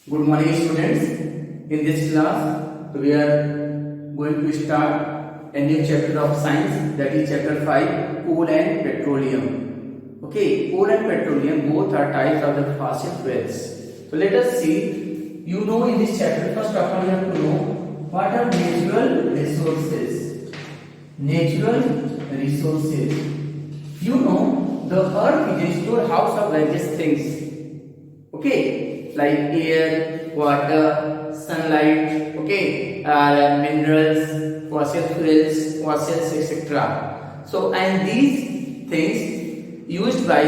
Good morning, students. In this class, we are going to start a new chapter of science, that is chapter 5, coal and petroleum. Okay, coal and petroleum both are types of the fossil fuels. So let us see. You know, in this chapter, first of all, you have to know what are natural resources. Natural resources. You know, the earth is a storehouse of various things. Okay, like air, water, sunlight, okay, minerals, fossil fuels, fossils, etc. So, and these things used by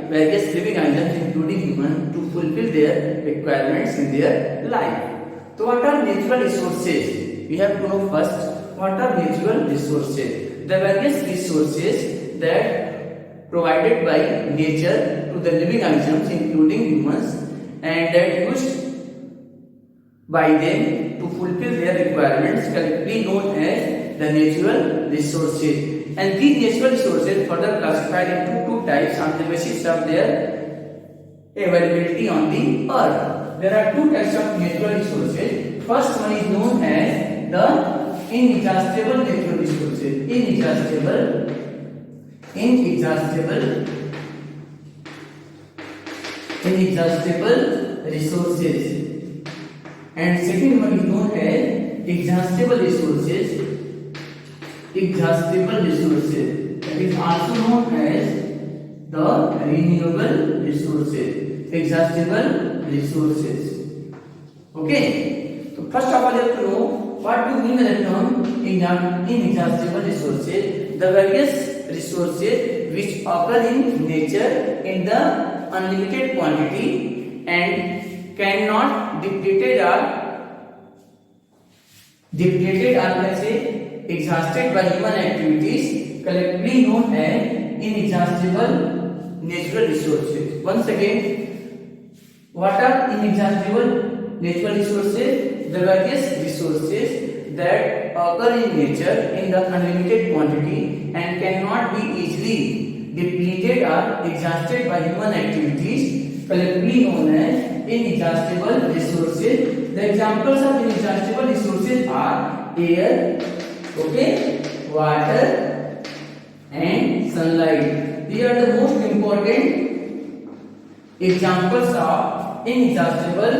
various living items, including human, to fulfill their requirements in their life. So, what are natural resources? We have to know first what are natural resources. The various resources that provided by nature to the living items, including humans, and that used by them to fulfill their requirements, collectively known as the natural resources. And these natural resources further classified into two types on the basis of their availability on the earth. There are two types of natural resources. First one is known as the inexhaustible natural resources. Inexhaustible resources, and second one is known as exhaustible resources. That is also known as the renewable resources. Exhaustible resources. Okay, so first of all, you have to know what do you mean by the term inexhaustible resources. The various resources which occur in nature in the unlimited quantity and cannot depleted or say exhausted by human activities, collectively known as inexhaustible natural resources. Once again, what are inexhaustible natural resources? The various resources that occur in nature in the unlimited quantity and cannot be easily depleted or exhausted by human activities, collectively known as inexhaustible resources. The examples of inexhaustible resources are air, okay, water, and sunlight. These are the most important examples of inexhaustible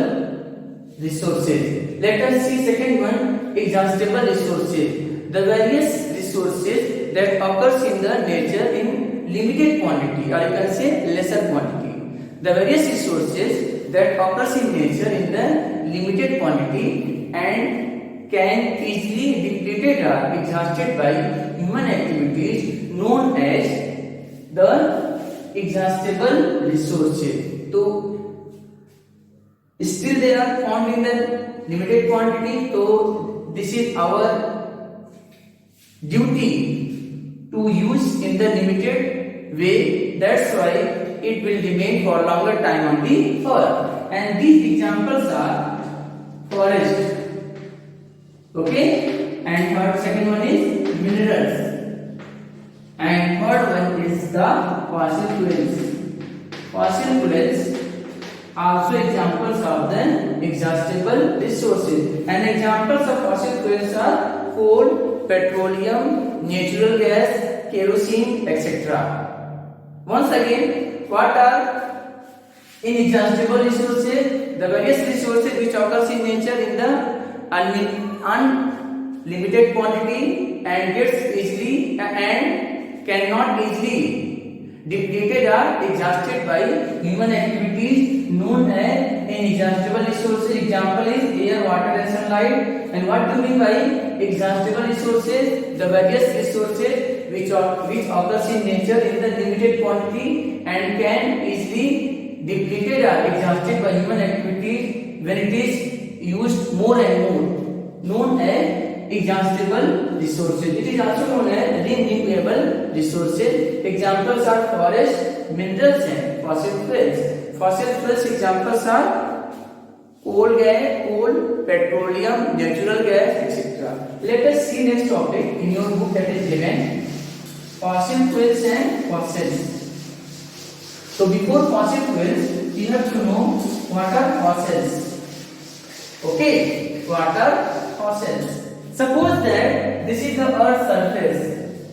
resources. Let us see second one, exhaustible resources. The various resources that occurs in the nature in limited quantity, or you can say lesser quantity. The various resources that occurs in nature in the limited quantity and can easily depleted or exhausted by human activities, known as the exhaustible resources. So still they are found in the limited quantity, so this is our duty to use in the limited way. That's why it will remain for longer time on the earth. And these examples are forest, okay, and second one is minerals, and third one is the fossil fuels. Also examples of the exhaustible resources. And examples of fossil fuels are coal, petroleum, natural gas, kerosene, etc. Once again, what are inexhaustible resources? The various resources which occurs in nature in the unlimited quantity and gets easily and cannot easily depleted or exhausted by human activities, known as inexhaustible resources. Example is air, water, and sunlight. And what do you mean by exhaustible resources? The various resources which occurs in nature in the limited quantity and can easily depleted or exhausted by human activities when it is used more and more, known as exhaustible resources. It is also known as renewable resources. Examples are forest, minerals, and fossil fuels. Fossil fuels examples are coal, petroleum, natural gas, etc. Let us see next topic in your book, that is given fossil fuels and fossils. So before fossil fuels, you have to know what are fossils. Okay, water fossils. Suppose that this is the earth's surface.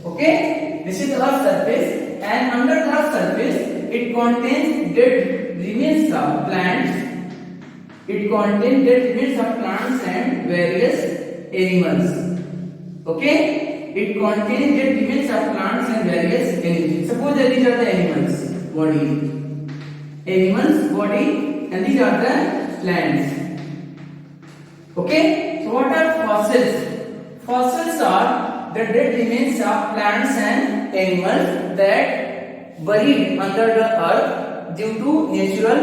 Okay, this is the earth's surface, and under the surface it contains dead remains of plants. It contains dead remains of plants and various animals. Okay, it contains dead remains of plants and various animals. Suppose that these are the animals body, and these are the plants. Okay, so what are fossils? Fossils are the dead remains of plants and animals that buried under the earth due to natural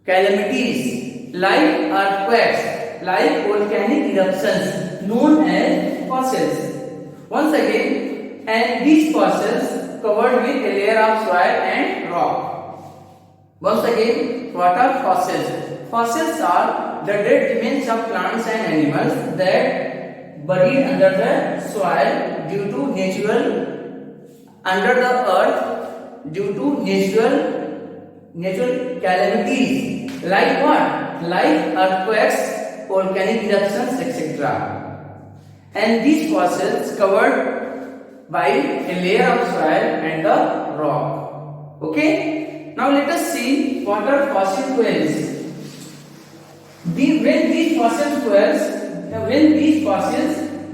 calamities like earthquakes, like volcanic eruptions, known as fossils. Once again, and these fossils covered with a layer of soil and rock. Once again, what are fossils? Fossils are the dead remains of plants and animals that buried under the soil due to under the earth due to natural calamities like what? Like earthquakes, volcanic eruptions, etc. And these fossils covered by a layer of soil and the rock. Okay. Now let us see what are fossil fuels. When these fossils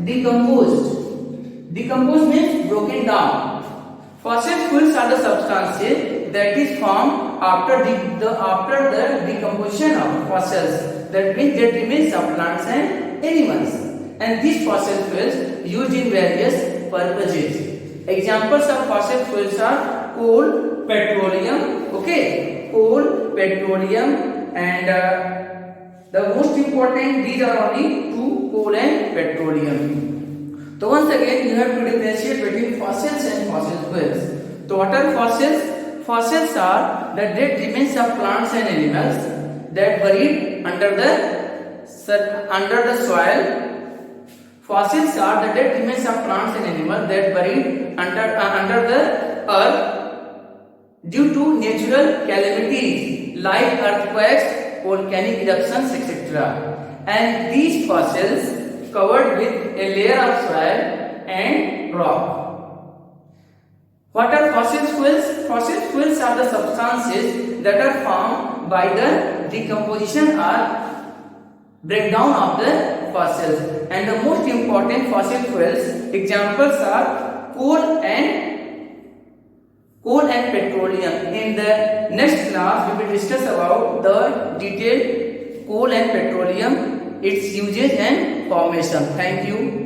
decomposed means broken down. Fossil fuels are the substances that is formed after the decomposition of fossils, that means that remains of plants and animals. And these fossil fuels used in various purposes. Examples of fossil fuels are coal, petroleum, okay, coal, petroleum, and the most important, these are only two, coal and petroleum. So once again you have to differentiate between fossils and fossil fuels. So what are fossils? Fossils are the dead remains of plants and animals that buried under the soil. Fossils are the dead remains of plants and animals that buried under the earth due to natural calamities like earthquakes, volcanic eruptions, etc. And these fossils covered with a layer of soil and rock. What are fossil fuels? Fossil fuels are the substances that are formed by the decomposition or breakdown of the fossils. And the most important fossil fuels examples are coal and petroleum. In the next class we will discuss about the detailed coal and petroleum, its uses and formation. Thank you.